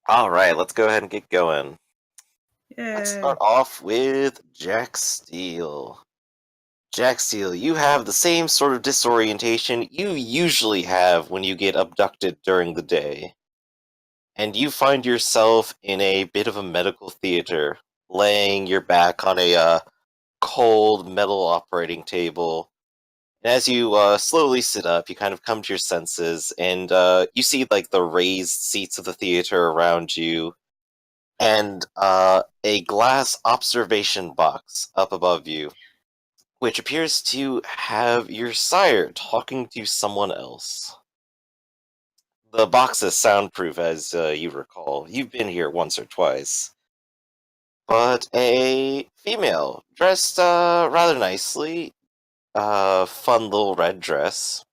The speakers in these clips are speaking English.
Alright, let's go ahead and get going. Let's Yay. start off with Jack Steele. Jack Steele, you have the same sort of disorientation you usually have when you get abducted during the day. And you find yourself in a bit of a medical theater, laying your back on a cold metal operating table. And as you slowly sit up, you kind of come to your senses, and you see like the raised seats of the theater around you, and a glass observation box up above you, which appears to have your sire talking to someone else. The box is soundproof, as you recall. You've been here once or twice. But a female, dressed rather nicely, fun little red dress,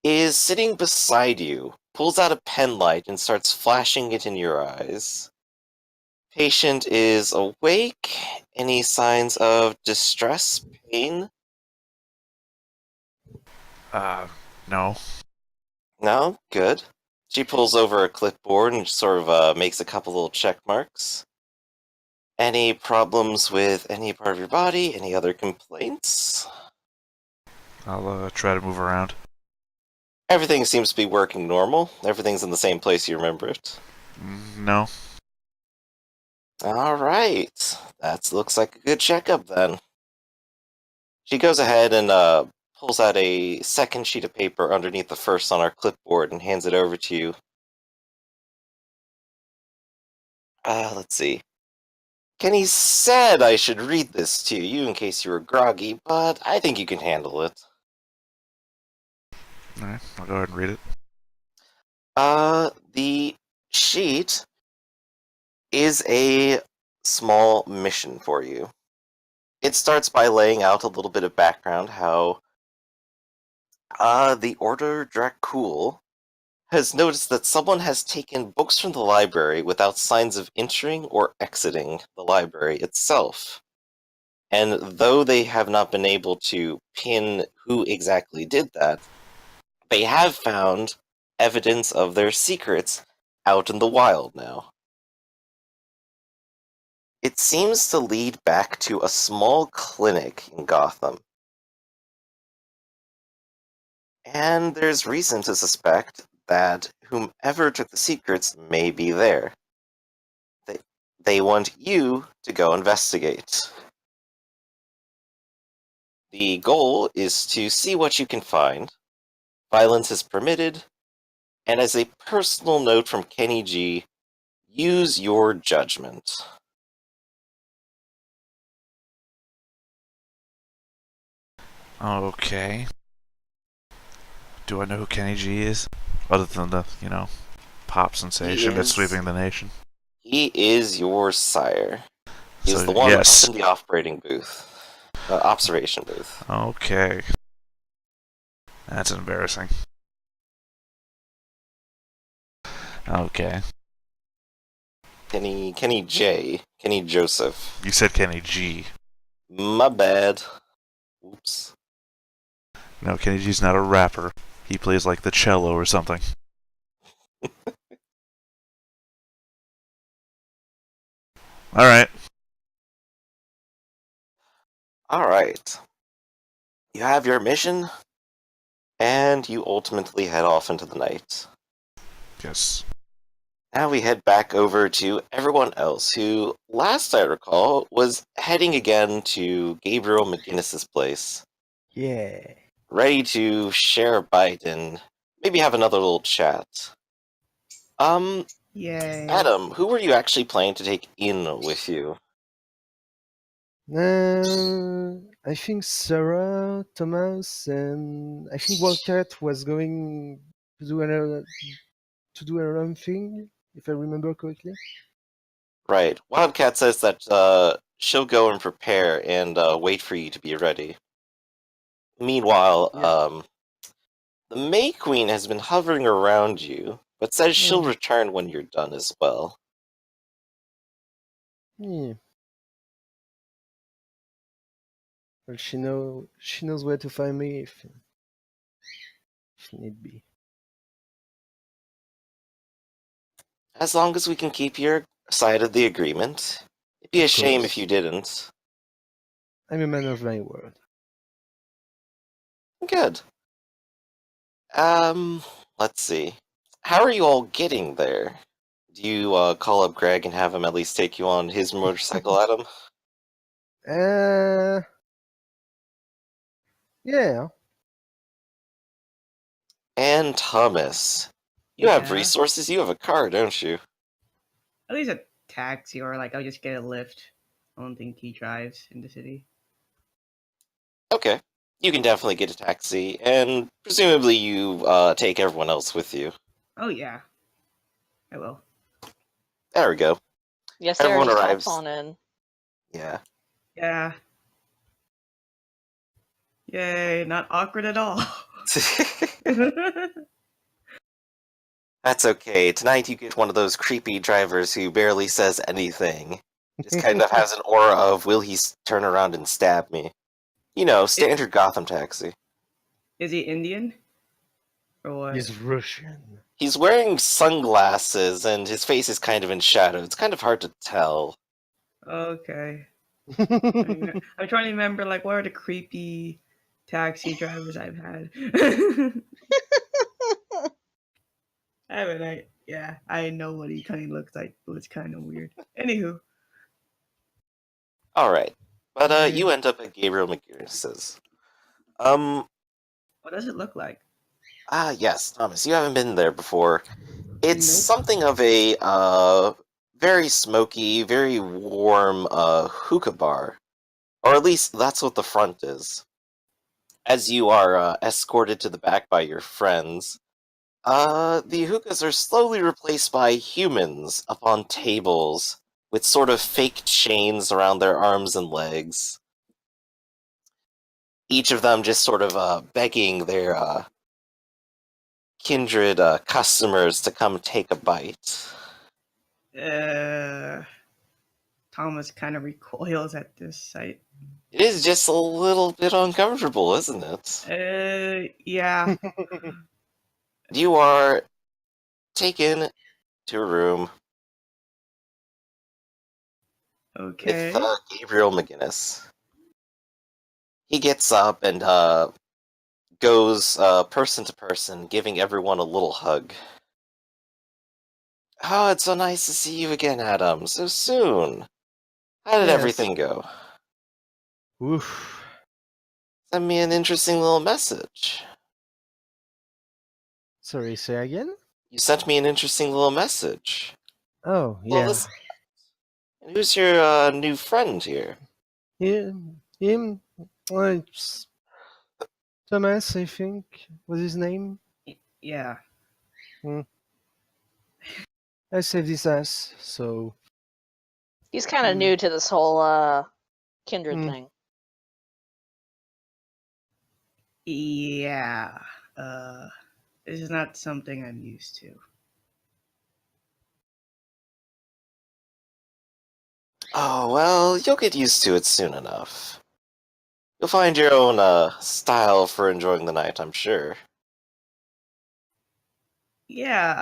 is sitting beside you, pulls out a pen light and starts flashing it in your eyes. Patient is awake. Any signs of distress, pain? No. No? Good. She pulls over a clipboard and sort of makes a couple little check marks. Any problems with any part of your body? Any other complaints? I'll try to move around. Everything seems to be working normal. Everything's in the same place you remember it. No. Alright. That looks like a good checkup then. She goes ahead and pulls out a second sheet of paper underneath the first on our clipboard and hands it over to you. Let's see. Kenny said I should read this to you in case you were groggy, but I think you can handle it. Alright, I'll go ahead and read it. The sheet is a small mission for you. It starts by laying out a little bit of background how the Order Dracul has noticed that someone has taken books from the library without signs of entering or exiting the library itself. And though they have not been able to pin who exactly did that, they have found evidence of their secrets out in the wild now. It seems to lead back to a small clinic in Gotham. And there's reason to suspect that whomever took the secrets may be there. They want you to go investigate. The goal is to see what you can find. Violence is permitted, and as a personal note from Kenny G, use your judgment. Okay. Do I know who Kenny G is? Other than the, pop sensation that's sweeping the nation. He is your sire. He's So, the one yes. up in the operating booth. Observation booth. Okay. That's embarrassing. Okay. Kenny J. Kenny Joseph. You said Kenny G. My bad. Oops. No, Kenny G's not a rapper. He plays like the cello or something. Alright. Alright. You have your mission, and you ultimately head off into the night. Yes. Now we head back over to everyone else who, last I recall, was heading again to Gabriel McGinnis's place. Yeah. Ready to share a bite and maybe have another little chat. Yay. Adam, who were you actually planning to take in with you? I think Sarah, Thomas, and I think Wildcat was going to do another thing, if I remember correctly. Right. Wildcat says that she'll go and prepare and wait for you to be ready. Meanwhile, Yeah. the May Queen has been hovering around you, but says she'll return when you're done as well. Yeah. Well, she knows where to find me if need be. As long as we can keep your side of the agreement. It'd be a Of shame if course. you didn't. I'm a man of my word. Good. Let's see. How are you all getting there? Do you call up Greg and have him at least take you on his motorcycle, Adam? Yeah. And Thomas. You have Yeah. resources, you have a car, don't you? At least a taxi, or like I'll just get a lift. I don't think he drives in the city. Okay. You can definitely get a taxi, and presumably you take everyone else with you. Oh yeah, I will. There we go. Yes, Everyone Sarah, just arrives. telephone in. Yeah. Yeah. Yay! Not awkward at all. That's okay. Tonight you get one of those creepy drivers who barely says anything. Just kind of has an aura of, will he turn around and stab me? You know, standard Gotham taxi. Is he Indian? Or what? He's Russian. He's wearing sunglasses and his face is kind of in shadow. It's kind of hard to tell. Okay. I'm trying to remember, like, what are the creepy taxi drivers I've had? Yeah, I know what he kind of looks like. It was kind of weird. Anywho. Alright. But Okay. you end up at Gabriel McGinnis's. What does it look like? Yes, Thomas, you haven't been there before. It's Nope. something of a very smoky, very warm hookah bar. Or at least that's what the front is. As you are escorted to the back by your friends, the hookahs are slowly replaced by humans up on tables with sort of fake chains around their arms and legs. Each of them just sort of begging their kindred customers to come take a bite. Thomas kind of recoils at this sight. It is just a little bit uncomfortable, isn't it? Yeah. You are taken to a room Okay. with Gabriel McGinnis. He gets up and goes person to person, giving everyone a little hug. Oh, it's so nice to see you again, Adam. So soon. How did Yes. everything go? Oof. Send me an interesting little message. Sorry, say again? You sent me an interesting little message. Oh, Well, yeah. listen. And who's your new friend here? Him? Well, it's Thomas, I think, was his name. Yeah. I saved his ass, so... He's kind of Hmm. new to this whole kindred Hmm. thing. Yeah. This is not something I'm used to. Oh, well, you'll get used to it soon enough. You'll find your own style for enjoying the night, I'm sure. Yeah,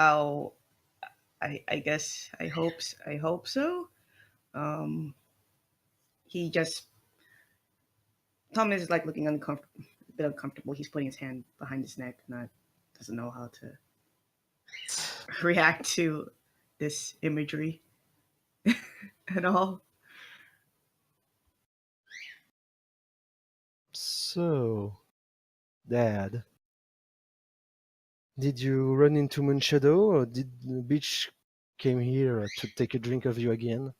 I guess I hope so. He just Thomas is like looking uncomfortable, a bit uncomfortable. He's putting his hand behind his neck, doesn't know how to react to this imagery at all. So... Dad. Did you run into Moonshadow, or did the bitch came here to take a drink of you again?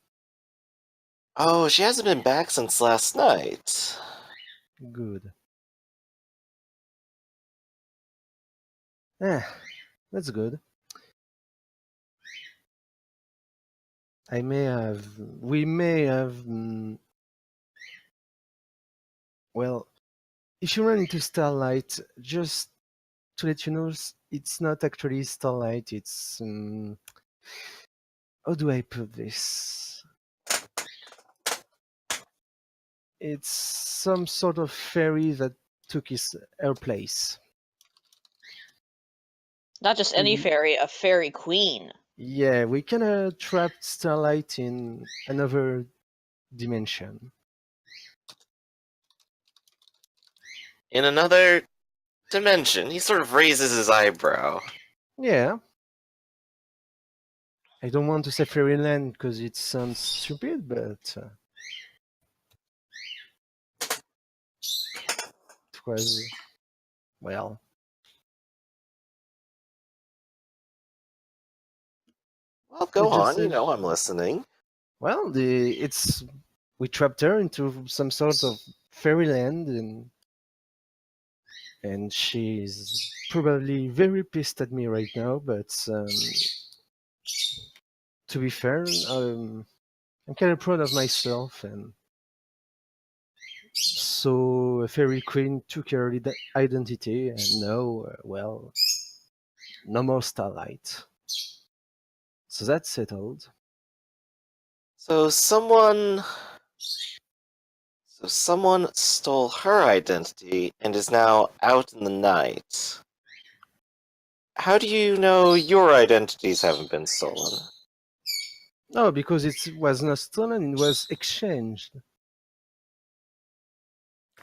Oh, she hasn't been back since last night. Good. Ah, that's good. We may have... well, if you run into Starlight, just to let you know, it's not actually Starlight, it's... how do I put this? It's some sort of fairy that took her place. Not just any Mhm. fairy, a fairy queen. Yeah, we kinda trapped Starlight in another dimension. In another dimension, he sort of raises his eyebrow. Yeah. I don't want to say fairyland because it sounds stupid, but it was, well, Well, we go just on, said, I'm listening. well, we trapped her into some sort of fairyland, and she's probably very pissed at me right now. But to be fair, I'm kind of proud of myself, and so a fairy queen took her identity, and now, well, no more Starlight. So that's settled. So someone stole her identity and is now out in the night. How do you know your identities haven't been stolen? No, because it was not stolen, it was exchanged.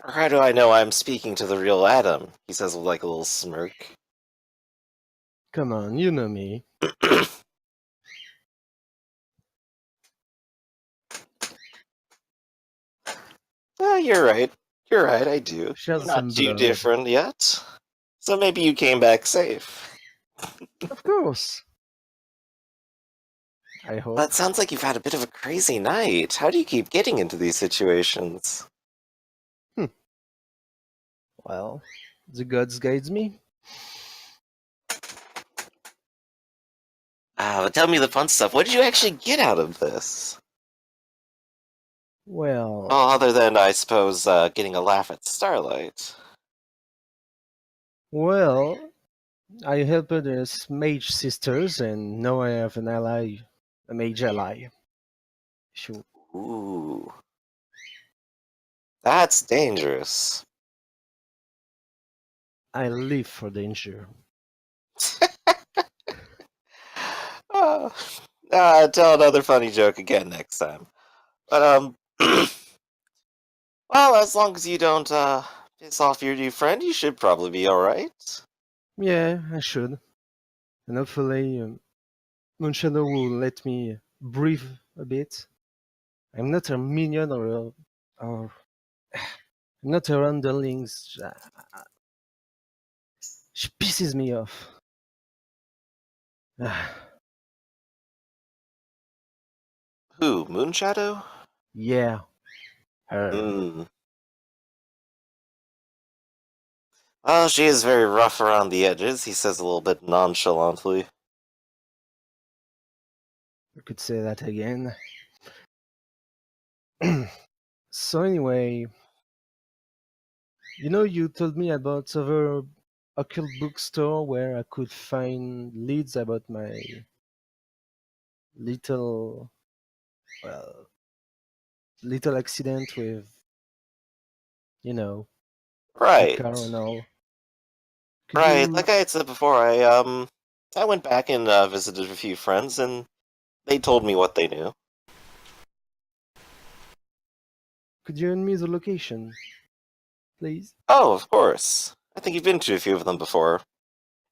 Or how do I know I'm speaking to the real Adam? He says with like a little smirk. Come on, you know me. You're right. You're right, I do. Share You're not some too blood. different yet. So maybe you came back safe. Of course. I But hope. it sounds like you've had a bit of a crazy night. How do you keep getting into these situations? Well, the gods guides me. But tell me the fun stuff. What did you actually get out of this? Well, Well, other than, I suppose, getting a laugh at Starlight. well, I helped the mage sisters, and now I have an ally, a mage ally. Sure. Ooh. That's dangerous. I live for danger. Uh, tell another funny joke again next time. But, well, as long as you don't, piss off your new friend, you should probably be alright. Yeah, I should. And hopefully, Moonshadow will let me breathe a bit. I'm not a minion or I'm not a underling. She pisses me off. Who, Moonshadow? Yeah, her. Hmm. Well, she is very rough around the edges, he says a little bit nonchalantly. I could say that again. So anyway, you told me about other occult bookstore where I could find leads about my little, well, little accident with, the Right. car and all. Could Right, you like I had said before, I went back and, visited a few friends, and they told me what they knew. could you lend me the location, please? Oh, of course. I think you've been to a few of them before.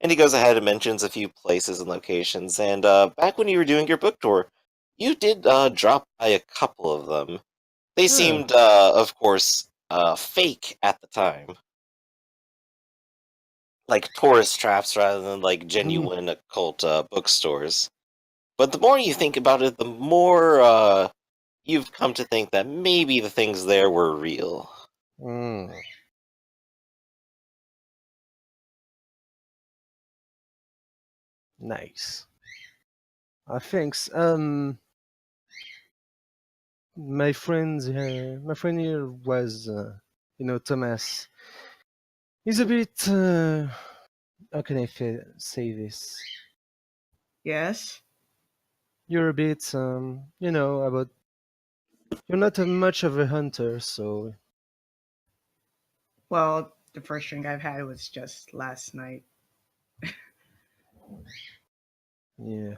And he goes ahead and mentions a few places and locations, and, back when you were doing your book tour, you did, drop by a couple of them. They Ah, seemed, of course, fake at the time. Like tourist traps rather than, like, genuine occult, bookstores. But the more you think about it, the more, you've come to think that maybe the things there were real. mm, nice. Thanks. My friend here was, Thomas. He's a bit. How can I say this? Yes. You're a bit, about. You're not much of a hunter, so Well, the first drink I've had was just last night. yeah.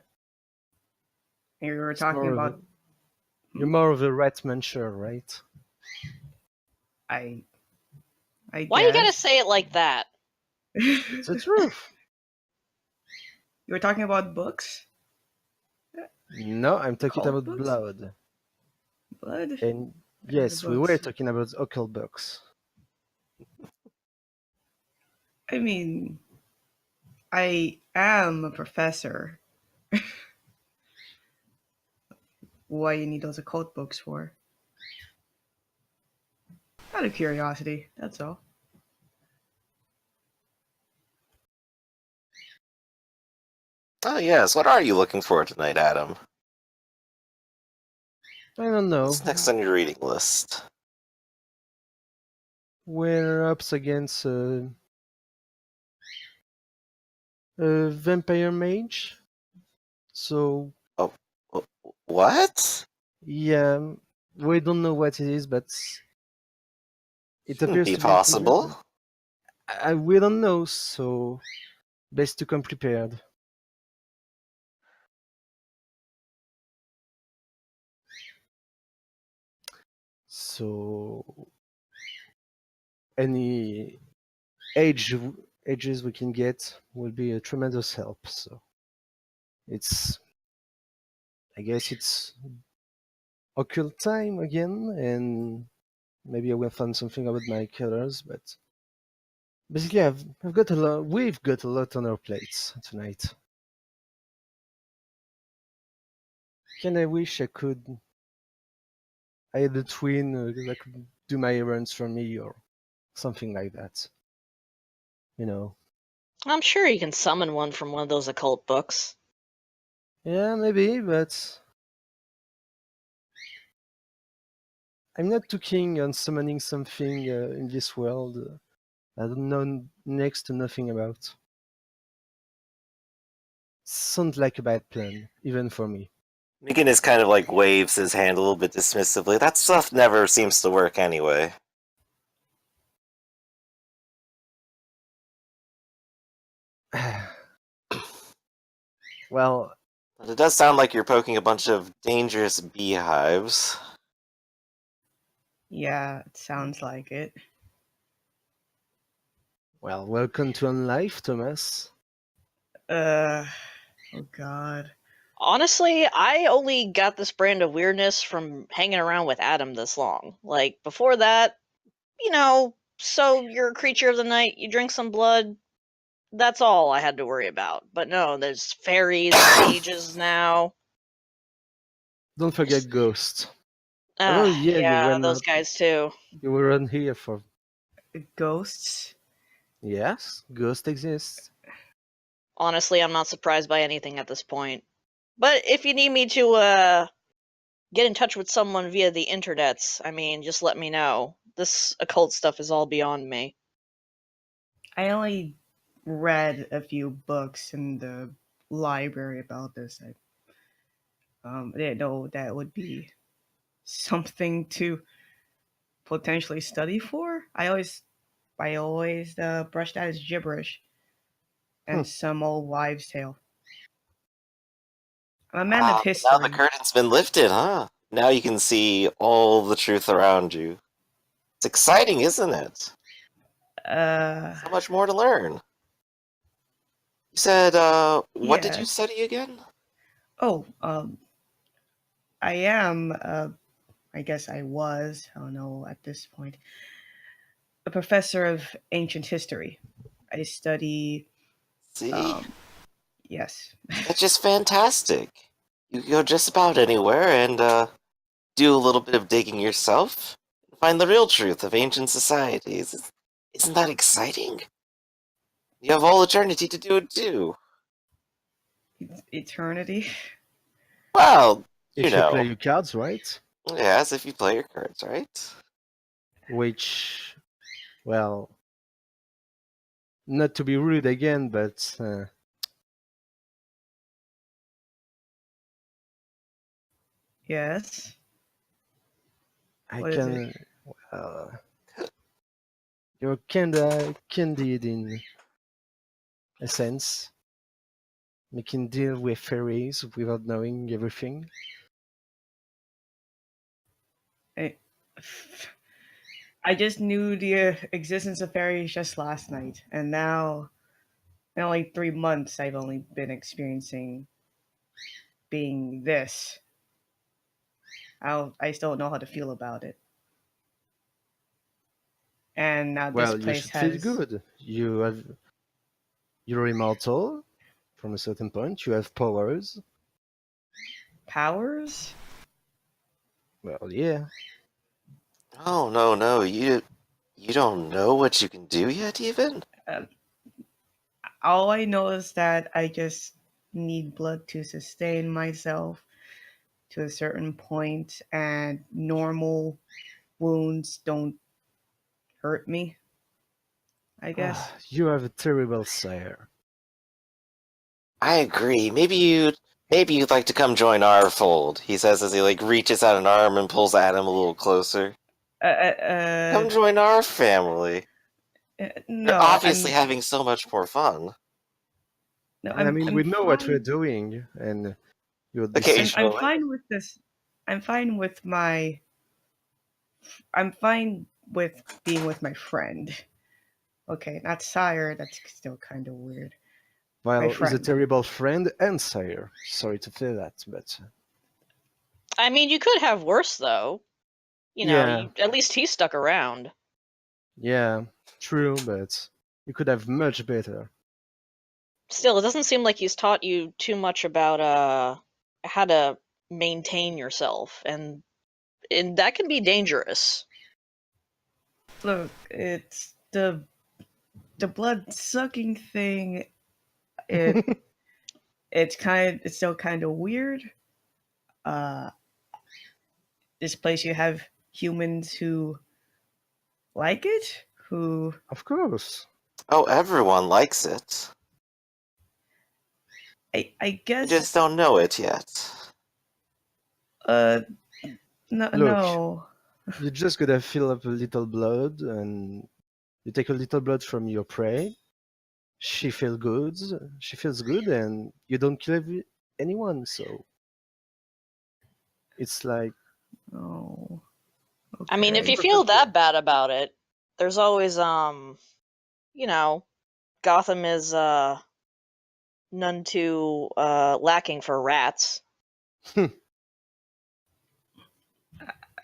You were It's talking more of about. you're more of a rat muncher, right? I Why you gotta guess. say it like that? It's the truth. You were talking about books? No, I'm talking Occult about books? blood. Blood? And What are the yes, we were books? talking about occult books. I mean, I am a professor. What you need those occult books for? Out of curiosity, that's all. Oh yes, what are you looking for tonight, Adam? I don't know. What's next on your reading list? We're up against a vampire mage. So What? yeah, we don't know what it is, but it Shouldn't appears be to be a kindred. possible. We don't know, so best to come prepared. So any edges we can get will be a tremendous help. So I guess it's occult time again, and maybe I will find something about my colors. But basically, I've got a lot. We've got a lot on our plates tonight. Can I wish I had a twin that could do my errands for me or something like that. You know. I'm sure you can summon one from one of those occult books. Yeah, maybe, but I'm not too keen on summoning something in this world I don't know next to nothing about. Sounds like a bad plan, even for me. Megan kind of like waves his hand a little bit dismissively. That stuff never seems to work anyway. Well, But it does sound like you're poking a bunch of dangerous beehives. Yeah, it sounds like it. welcome to Unlife, Thomas. Oh god. Honestly, I only got this brand of weirdness from hanging around with Adam this long. Like, before that, so you're a creature of the night, you drink some blood, that's all I had to worry about. But no, there's fairies, mages now. Don't forget ghosts. Although, yeah, Yeah, those guys too. you weren't here for. Ghosts? Yes, ghosts exist. Honestly, I'm not surprised by anything at this point. But if you need me to get in touch with someone via the internets, I mean, just let me know. This occult stuff is all beyond me. I only read a few books in the library about this. I didn't know that would be something to potentially study for. I always brush that as gibberish and some old wives' tale. I'm a man of Ah, but now the history. curtain's been lifted, huh? Now you can see all the truth around you. It's exciting, isn't it? So much more to learn. You said, what did you Yes. study again? Oh, I am. I guess I was. I don't know at this point. A professor of ancient history. I study. See? Yes. That's just fantastic. You can go just about anywhere and, do a little bit of digging yourself and find the real truth of ancient societies. Isn't that exciting? You have all eternity to do it too. Eternity. Well, you If you play know. your cards right, Yes, if you play your cards right. which, well, not to be rude again, but Yes. I What is it? can. Uh, you're kinda candid in a sense. making deal with fairies without knowing everything. I just knew the existence of fairies just last night, and now, in only 3 months, I've only been experiencing being this. I still don't know how to feel about it. And now this Well, you place should feel has good. You're immortal from a certain point. You have powers. powers. Well, yeah. Oh, no, you don't know what you can do yet, even? All I know is that I just need blood to sustain myself to a certain point, and normal wounds don't hurt me, I guess. You have a terrible sire. I agree. Maybe you'd like to come join our fold, he says as he like reaches out an arm and pulls Adam a little closer. Come join our family. No, You're obviously having so much more fun. No, I mean, we know what we're fine. doing, and you're Occasionally. I'm fine with this. I'm fine with my. I'm fine with being with my friend. Okay, not Sire. That's still kind of weird. Well, he's a friend. terrible friend and sire. Sorry to say that, but I mean, you could have worse though. You know, Yeah. at least he stuck around. yeah, true. But you could have much better. Still, it doesn't seem like he's taught you too much about how to maintain yourself, and that can be dangerous. Look, it's the blood sucking thing. It's still kind of weird. This place, you have humans who like it, who Of course. Oh, everyone likes it. I You guess just don't know it yet. no, Look. no. You just gotta fill up a little blood, and you take a little blood from your prey. She feels good. She feels good, and you don't kill anyone. So it's like, Oh. I mean, if okay. you feel that bad about it, there's always you know, Gotham is none too lacking for rats.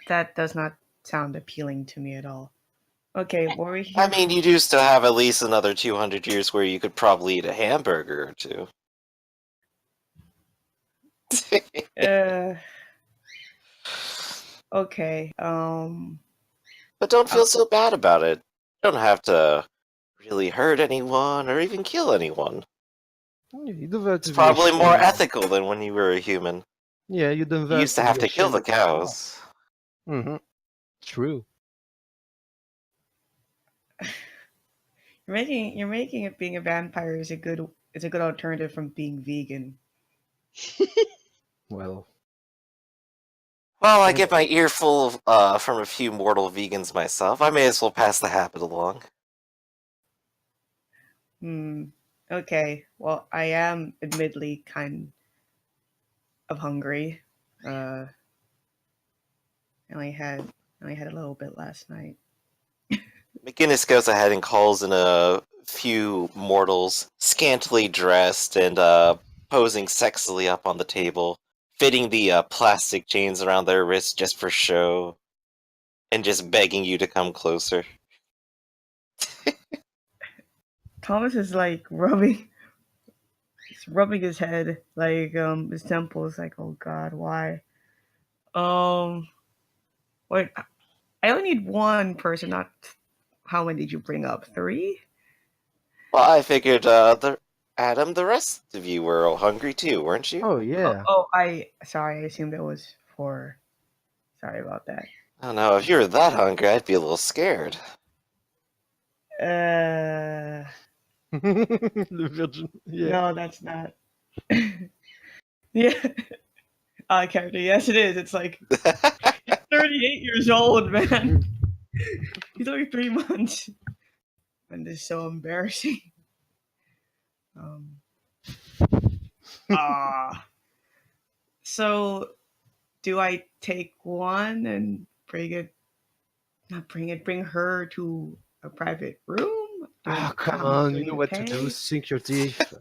That does not sound appealing to me at all. Okay, were we here? I mean, you do still have at least another 200 years where you could probably eat a hamburger or two. Okay. But don't feel so bad about it. You don't have to really hurt anyone or even kill anyone. you don't have It's to be probably more ashamed. ethical than when you were a human. Yeah, you don't You used to have be to kill the ashamed of your cows. Mm-hmm. True. You're making it being a vampire is a good alternative from being vegan. Well, Well, I get my earful from a few mortal vegans myself. I may as well pass the habit along. Okay. Well, I am admittedly kind of hungry. I only had a little bit last night. McGinnis goes ahead and calls in a few mortals, scantily dressed and posing sexily up on the table, fitting the plastic chains around their wrists just for show, and just begging you to come closer. Thomas is like rubbing his head, like his temples, like, oh god, why? Wait, I only need one person, not how many did you bring up? 3? Well, I figured Adam, the rest of you were all hungry too, weren't you? oh yeah. I assumed it was 4. Sorry about that. Oh no, if you were that hungry, I'd be a little scared. The virgin. Yeah. No, that's not. Yeah. Character. Yes, it is. It's like he's 38 years old, man. He's only 3 months. And this is so embarrassing. So do I take one and bring her to a private room? Ah, come How much on, do I you need know to what to do. pay? Sink your teeth.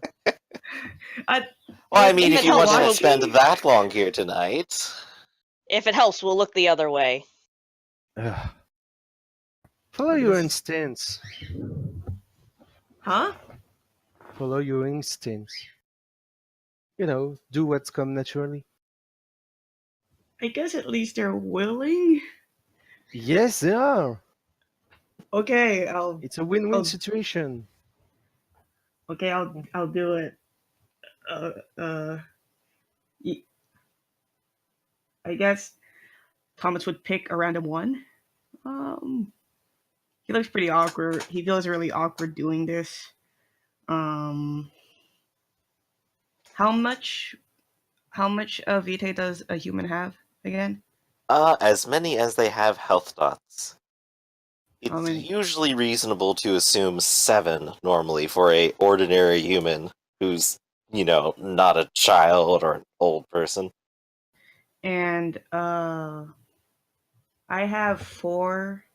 I, Well, I if mean, if if it you helps, wanted to we'll spend lucky. that long here tonight. look the other way. Ugh. Follow your instincts. Huh? Follow your instincts. Do what's come naturally. I guess at least they're willing. Yes, they are. Okay, It's a win-win I'll situation. I'll do it. Uh, uh, y- I guess Thomas would pick a random one. He looks pretty awkward. He feels really awkward doing this. Um, how much of Vitae does a human have again? As many as they have health dots. How It's many? usually reasonable to assume 7 normally for a ordinary human who's, not a child or an old person. And I have 4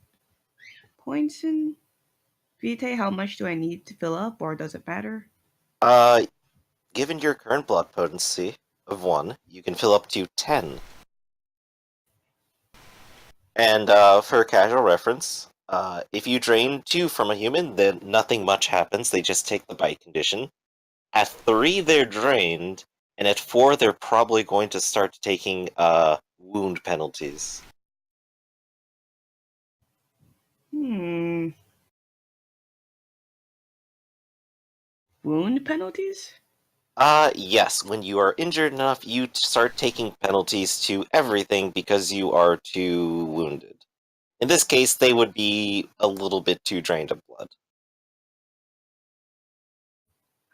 points in Vitae. How much do I need to fill up, or does it matter? Uh, Given your current blood potency of 1, you can fill up to 10. And for casual reference, if you drain 2 from a human, then nothing much happens. They just take the bite condition. At 3, they're drained, and at 4, they're probably going to start taking wound penalties. Wound penalties? Yes. When you are injured enough, you start taking penalties to everything because you are too wounded. In this case, they would be a little bit too drained of blood.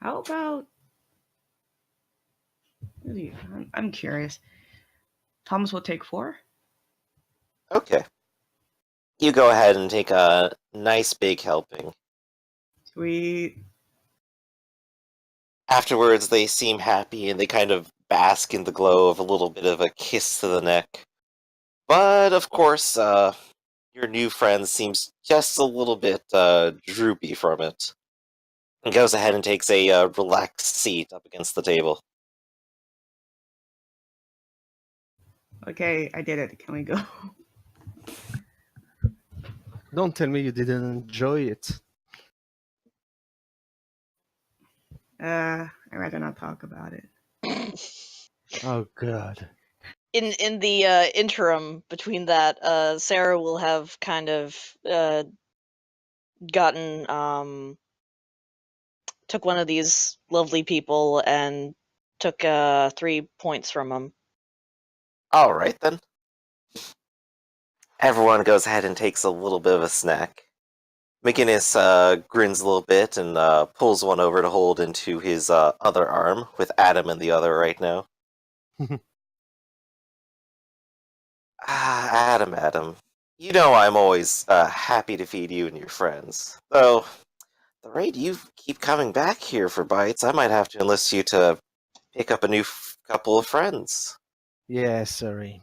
How about? I'm curious. Thomas will take 4. Okay. You go ahead and take a nice big helping. Sweet. Afterwards, they seem happy and they kind of bask in the glow of a little bit of a kiss to the neck. But, of course, your new friend seems just a little bit droopy from it. And goes ahead and takes a relaxed seat up against the table. Okay, I did it. Can we go? Don't tell me you didn't enjoy it. I'd rather not talk about it. Oh, God. In the interim between that, Sarah will have kind of gotten took one of these lovely people and took 3 points from them. Alright then. Everyone goes ahead and takes a little bit of a snack. McGinnis grins a little bit and pulls one over to hold into his other arm, with Adam in the other right now. Adam. You know I'm always happy to feed you and your friends. Though, the rate you keep coming back here for bites, I might have to enlist you to pick up a new couple of friends. Yeah, sorry.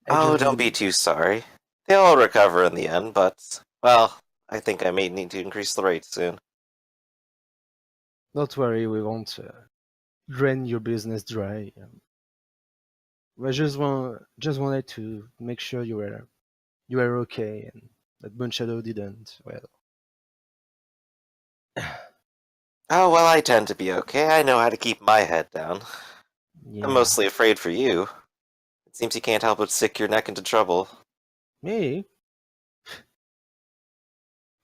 Oh, don't be too sorry. They'll all recover in the end, but, well, I think I may need to increase the rate soon. Don't worry, we won't drain your business dry. I just wanted to make sure you were okay, and that Bunchado didn't. Well, Oh, well, I tend to be okay. I know how to keep my head down. yeah. I'm mostly afraid for you. It seems you can't help but stick your neck into trouble. Me?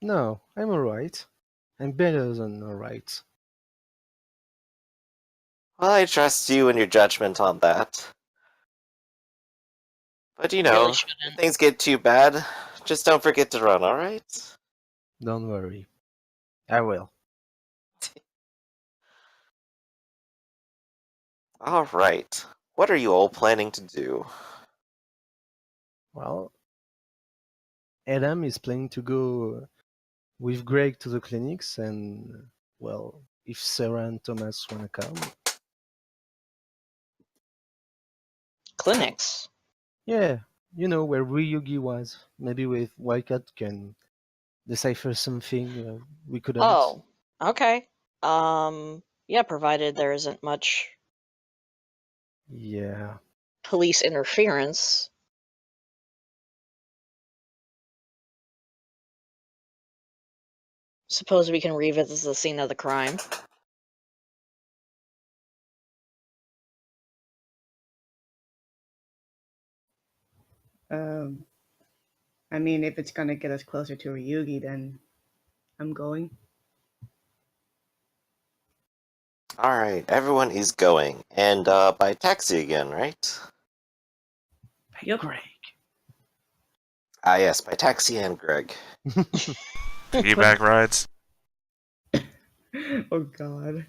No, I'm alright. I'm better than alright. Well, I trust you and your judgment on that. But Really if shouldn't. things get too bad, just don't forget to run, alright? Don't worry. I will. Alright. What are you all planning to do? Well, Adam is planning to go with Greg to the clinics and, well, if Sarah and Thomas wanna come. Clinics. Yeah, you know where Ryugi was. Maybe with Wildcat can decipher something we couldn't. Oh, okay. Yeah, provided there isn't much Yeah. police interference. Suppose we can revisit the scene of the crime. Um, I mean, if it's gonna get us closer to Ryugi, then I'm going. Alright, everyone is going. And by taxi again, right? Yep. Greg. Ah yes, by taxi and Greg. Piggyback rides. Oh God.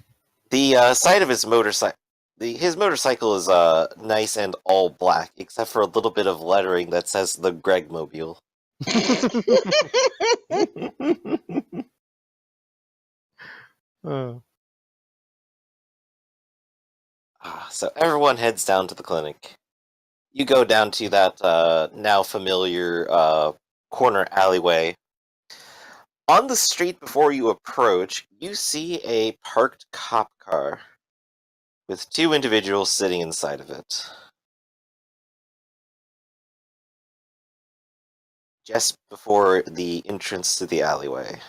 The side of his motorcycle... His motorcycle is nice and all black, except for a little bit of lettering that says the Greg Mobile. Oh. So everyone heads down to the clinic. You go down to that now familiar corner alleyway. On the street before you approach, you see a parked cop car with two individuals sitting inside of it. Just before the entrance to the alleyway.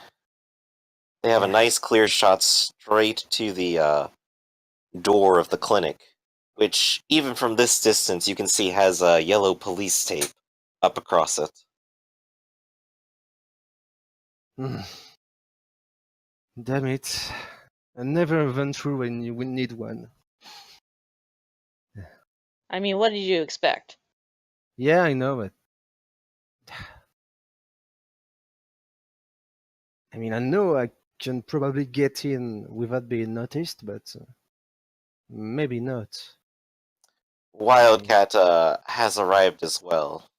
They have a nice clear shot straight to the door of the clinic, which, even from this distance, you can see has yellow police tape up across it. Damn it. I never went through when you would need one. I mean, what did you expect? Yeah, I know, but I mean, I know I can probably get in without being noticed, but maybe not. Wildcat has arrived as well.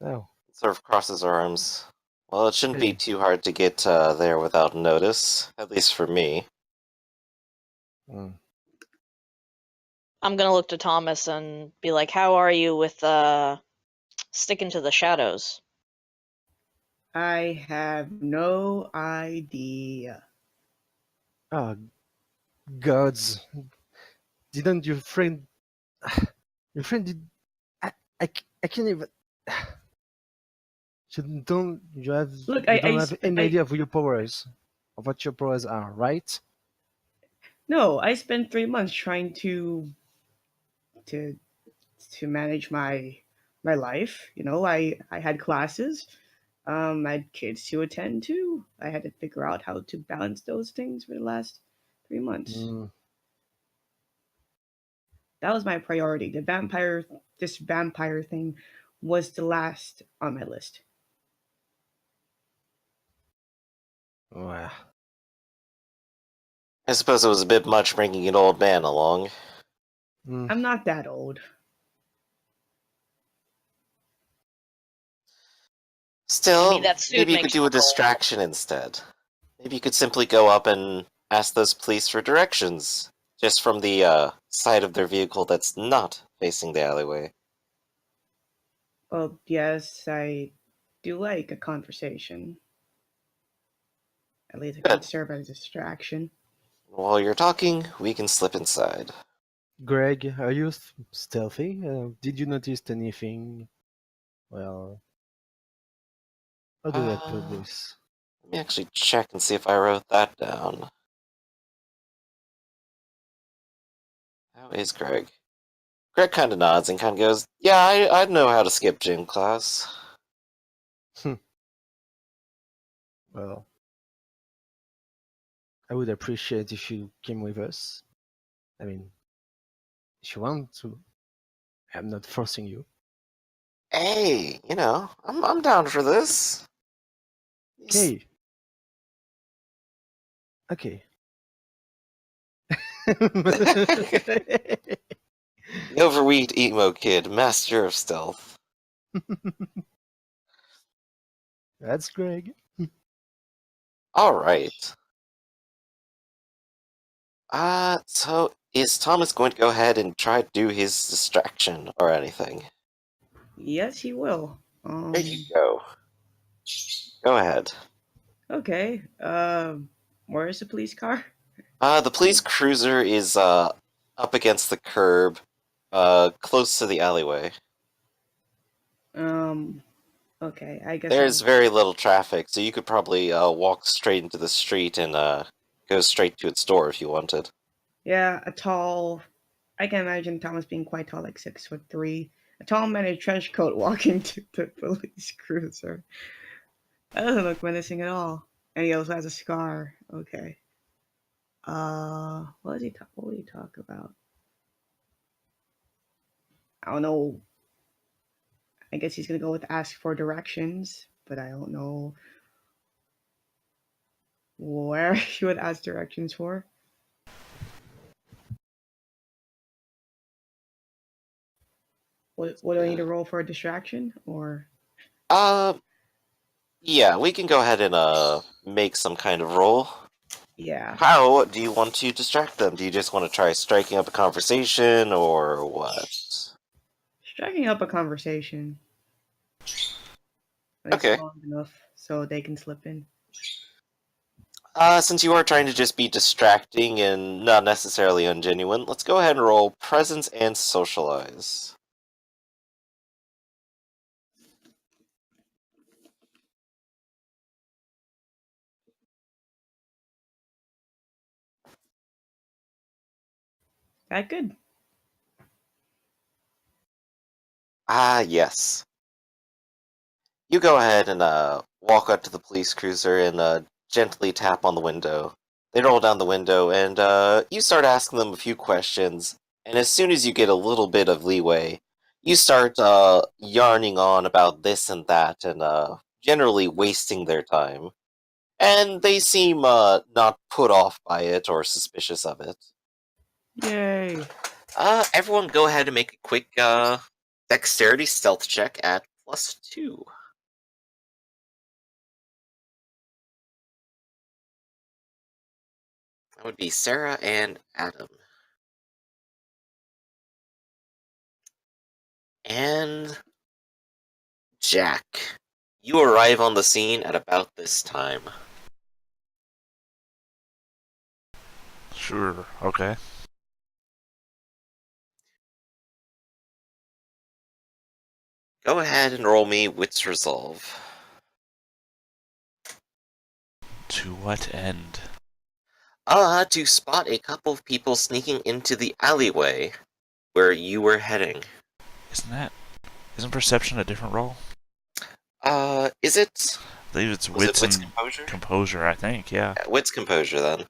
Oh, Sort of crosses her arms. Well, it shouldn't be Hey. too hard to get there without notice, at least for me. mm. I'm gonna look to Thomas and be like, "How are you with sticking to the shadows?" I have no idea. Oh, gods. Didn't your friend... Your friend did... I can't even... You don't... You have... Look, You don't have any idea of your powers. Of what your powers are, right? No, I spent 3 months trying to to manage my life. You know, I had classes. I had kids to attend to. I had to figure out how to balance those things for the last 3 months. Mm. That was my priority. This vampire thing was the last on my list. Well, I suppose it was a bit much bringing an old man along. I'm not that old. Still, I mean, that suit maybe you could makes do you a look old. distraction instead. Maybe you could simply go up and ask those police for directions, just from the side of their vehicle that's not facing the alleyway. Well, yes, I do like a conversation. At least it can Good. serve as a distraction. While you're talking, we can slip inside. Greg, are you stealthy? Did you notice anything? Well, how do I put this? Let me actually check and see if I wrote that down. How is Greg? Greg kind of nods and kind of goes, "Yeah, I know how to skip gym class." Well, I would appreciate if you came with us. I mean, if you want to, I'm not forcing you. Hey, I'm down for this. Okay. Okay. The overweight emo kid, master of stealth. That's Greg. All right. So is Thomas going to go ahead and try to do his distraction or anything? Yes, he will. There you go. Go ahead. Okay. Where is the police car? The police cruiser is up against the curb, close to the alleyway. Okay. I guess There's I'll. very little traffic, so you could probably walk straight into the street and go straight to its door if you wanted. Yeah, a tall. I can imagine Thomas being quite tall, like 6'3". A tall man in a trench coat walking to the police cruiser. That doesn't look menacing at all. And he also has a scar. Okay. What does he talk? What would he talk about? I don't know. I guess he's gonna go with ask for directions, but I don't know where he would ask directions for. What do I need to roll for a distraction or? Uh, yeah, we can go ahead and make some kind of roll. Yeah, How do you want to distract them? Do you just want to try striking up a conversation, or what? striking up a conversation. It's Okay. long enough so they can slip in. Since you are trying to just be distracting and not necessarily ungenuine, let's go ahead and roll presence and socialize. That good. Yes. You go ahead and walk up to the police cruiser and gently tap on the window. They roll down the window and you start asking them a few questions. And as soon as you get a little bit of leeway, you start yarning on about this and that and generally wasting their time. And they seem not put off by it or suspicious of it. Yay. Everyone go ahead and make a quick dexterity stealth check at +2. That would be Sarah and Adam. And Jack. You arrive on the scene at about this time. Sure. Okay. Go ahead and roll me Wits Resolve. To what end? To spot a couple of people sneaking into the alleyway where you were heading. Isn't perception a different role? Is it? I believe it's Was it wits Wits and Composure? composure, I think, yeah. Yeah, Wits Composure then.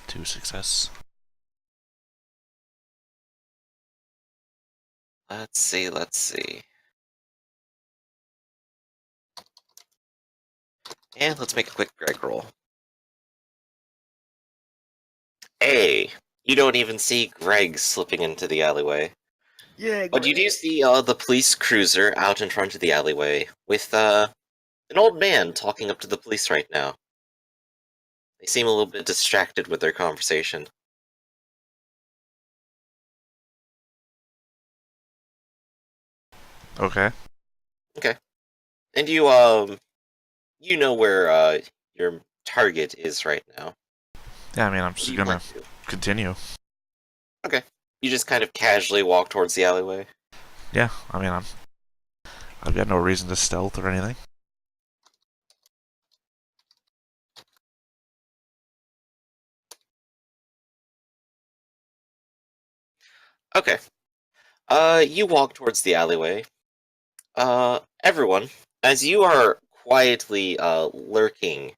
Two success. Let's see. And let's make a quick Greg roll. Hey, you don't even see Greg slipping into the alleyway. Yeah, But you do see the police cruiser out in front of the alleyway with an old man talking up to the police right now. They seem a little bit distracted with their conversation. Okay. Okay. And you know where your target is right now. Yeah, I mean, I'm What do just you gonna want to do? continue. Okay. You just kind of casually walk towards the alleyway. Yeah, I mean, I've got no reason to stealth or anything. Okay. You walk towards the alleyway. Everyone, as you are quietly lurking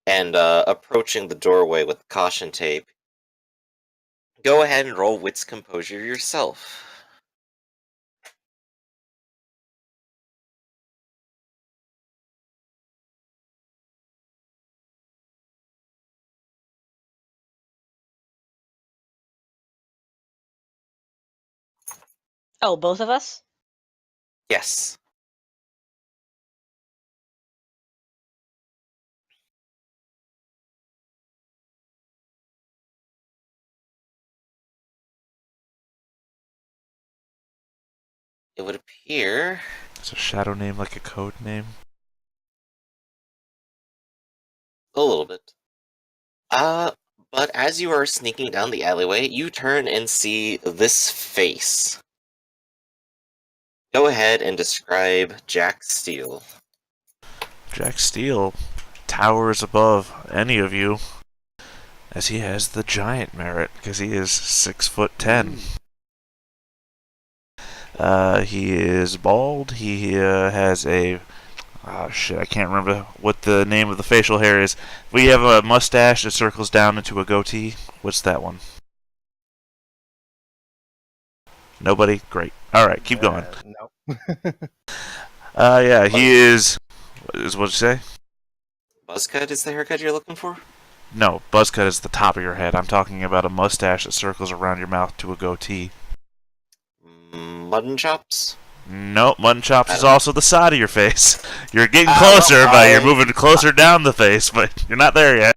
and approaching the doorway with caution tape, go ahead and roll Wits Composure yourself. Oh, both of us? Yes. It would appear... Is a shadow name like a code name? A little bit. But as you are sneaking down the alleyway, you turn and see this face. Go ahead and describe Jack Steele. Jack Steele towers above any of you, as he has the giant merit, because he is 6'10". He is bald. He has a... Oh shit, I can't remember what the name of the facial hair is. We have a mustache that circles down into a goatee. What's that one? Nobody? Great. Alright, keep going. No. Yeah, he is... What you say? Buzzcut is the haircut you're looking for? No, buzzcut is the top of your head. I'm talking about a mustache that circles around your mouth to a goatee. Mutton chops? No, mutton chops is also the side of your face. You're getting closer, but you're moving closer down the face, but you're not there yet.